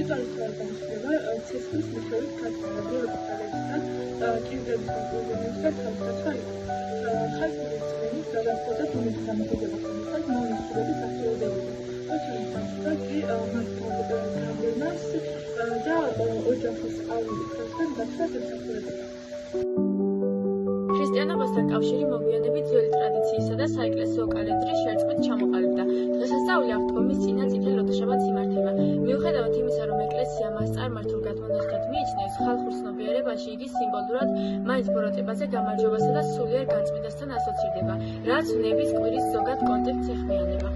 რიტუალის განხილვა ცეცხლის მიხედვით გასწავლა ბიოლოგიალებიდან ჭირდების კონტროლის და თავდაცვა იყო. ხალხური წვენის გადაწყვეტა თუმცა დამოკიდება ხონდა მონასტრების აქტიურობები. ოჩახის კი მასწავლებელს და ოჯახის აუდიტორთან გასცდა დასახლებები. ქრისტიანობასთან კავშირი მოგვიანებით ძველი ტრადიციისა და საეკლესიო კალენდრის შერწყმით ჩამოყალიბდა. დღესასწაული აღდგომის წინა წითელ ოდაშაბათს იმართება. მიუხედავად იმისა, რომ ეკლესია მას წარმართულ გადმონაშთად მიიჩნევს, ხალხურ ცნობიერებაში იგი სიმბოლურად მაინც ბოროტებაზე გამარჯვებასა და სულიერ განწმიდასთან ასოცირდება, რაც ნების კვირის ზოგად კონტექსტს ეხმიანება.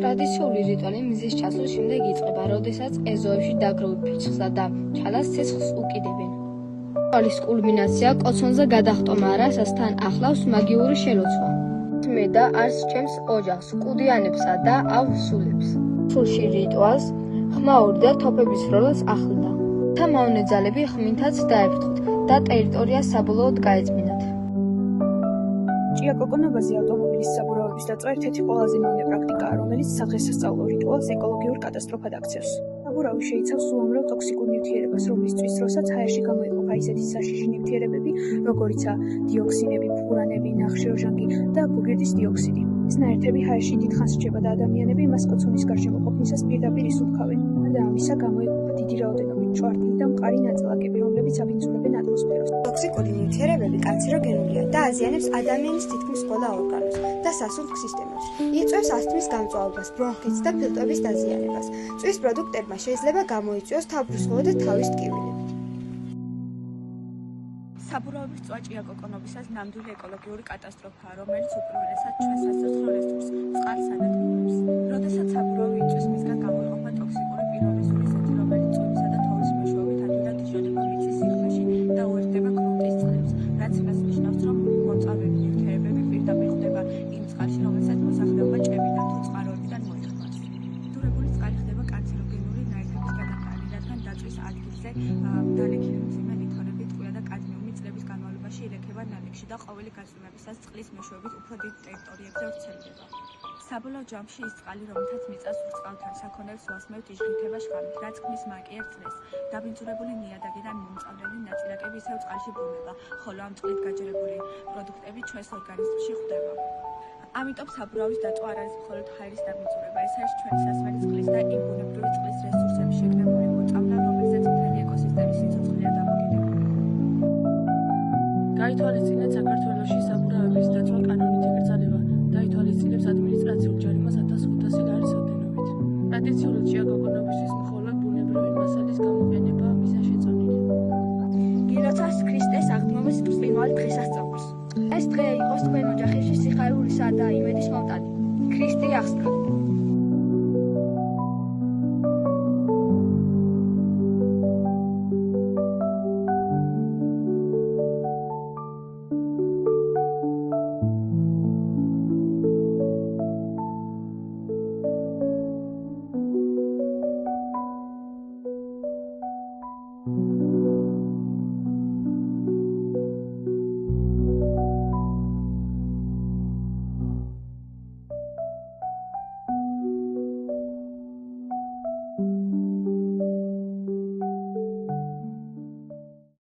ტრადიციული რიტუალი მზის ჩასვლის შემდეგ იწყება, როდესაც ეზოებში დაგროვილ ფიჭვსა და ჩალას ცეცხლს უკიდებენ. რიტუალის კულმინაცია კოცონზე გადახტომა, რასაც თან ახლავს მაგიური შელოცვა. მე და არს ჩემს ოჯახს, კუდიანებსა და ავსულებს. სულში რიტუალს ხმაური და თოფების როლს ახლდა. თამაონე ძალები ხმინთაც დაეფრთხოთ და ტერიტორია საბოლოოდ გაეწმინათ. ჭიაკოკონობაზე ავტომობილის საბურავების დაწვა ერთ-ერთი ყველაზე მავნე პრაქტიკაა, რომელიც სადღესასწაულო რიტუალს ეკოლოგიურ კატასტროფად აქცევს. საბურავი შეიცავს უამრავ ტოქსიკურ ნივთიერებას, რომლის წვის დროსაც ჰაერში გამოიყოფა ისეთი საშიში ნივთიერებები, როგორიცაა დიოქსინები, ფურანები, ნახშირორჟანგი და გუგირდის დიოქსიდი. ეს ნაერთები ჰაერში დიდხანს რჩება და ადამიანები მას კოცონის გარშემო ყოფნისას პირდაპირ ისუფთავენ. გარდა ამისა, გამოიყოფა დიდი რაოდენობით ჭვარტი და მყარი ნაწილაკები, რომლებიც აბინძურებენ ატმოსფეროს. ტოქსიკური ნივთიერებები კანცეროგენულია და აზიანებს ადამიანის თითქმის ყველა ორგანოს და სასუნთქ სისტემას. იწვევს ასთმის გამწვავებას, ბრონხიტს და ფილტვების დაზიანებას. წვის პროდუქტებმა შეიძლება გამოიწვიოს თავბრუსხობა და თავის ტკივილი. საბურავების წვა ჭიაკოკონობისას ნამდვილი ეკოლოგიური კატასტროფაა, რომელიც უპირველესად ჩვენ სასიცოცხლო რესურსს, წყალს ანადგურებს. როდესაც საბურავი იწვის, მისგან გამოიყოფა ტოქსიკური პიროვნული ზეთი, რომელიც წვიმისა და თოვლის მეშვეობით ადვილად იშოდება მიწის სიღრმეში და უერთდება გრუნტის წყლებს, რაც იმას ნიშნავს, რომ მოწამლები ნივთიერებები პირდაპირ ხდება იმ წყალში, რომელსაც მოსახლეობა ჭებიდა თუ წყაროებიდან მოიხმარს. დურებული წყალი ხდება კანცეროგენური ნაერთების გადამტანი, რადგან დაწვის ადგილზე დალექილი მძიმე ლითონები, ტყვია და კადმიუმი წლების განმავლობაში ილექება ნალექში და ყოველი გაწვიმებისას წყლის მეშვეობით უფრო დიდ ტერიტორიებზე ვრცელდება. საბოლოო ჯამში ის წყალი, რომელთაც მიწა სულ წყალთან საქონელს უასმევთ, იშგრიფება შხამით, რაც ქმნის მაკიერ წლეს. დაბინძურებული ნიადაგიდან მომწავლელი ნაწილაკები ისევ წყალში ბრუნდება, ხოლო ამ წყლით გაჯერებული პროდუქტები ჩვენს ორგანიზმში ხვდება. ამიტომ საბურავის დაწვა არ არის მხოლოდ ჰაერის დაბინძურება, ეს არის ჩვენი სასმელი წყლის და იმ ბუნებრივი წყლის რესურსების შეგრებული მოწამვლა, რომელზეც მთელი ეკოსისტემის სიცოცხლეა დამოკიდებული. გაითვალისწინეთ საქართველოში საბურავების დაწვა კანონით ეკრძალება. დაითვალისწინებს ადმინისტრაციულ ჯარიმას 1500 ლარის ოდენობით. ტრადიციული ჭიაკოკონობისთვის მხოლოდ ბუნებრივი მასალის გამოყენება მიზანშეწონილი. გილოცავს ქრისტეს აღდგომის ბრწყინვალე დღესასწაულს. ეს დღე იყოს თქვენ ოჯახებში სიხარულისა და იმედის მომტანი. ქრისტე აღსდგა.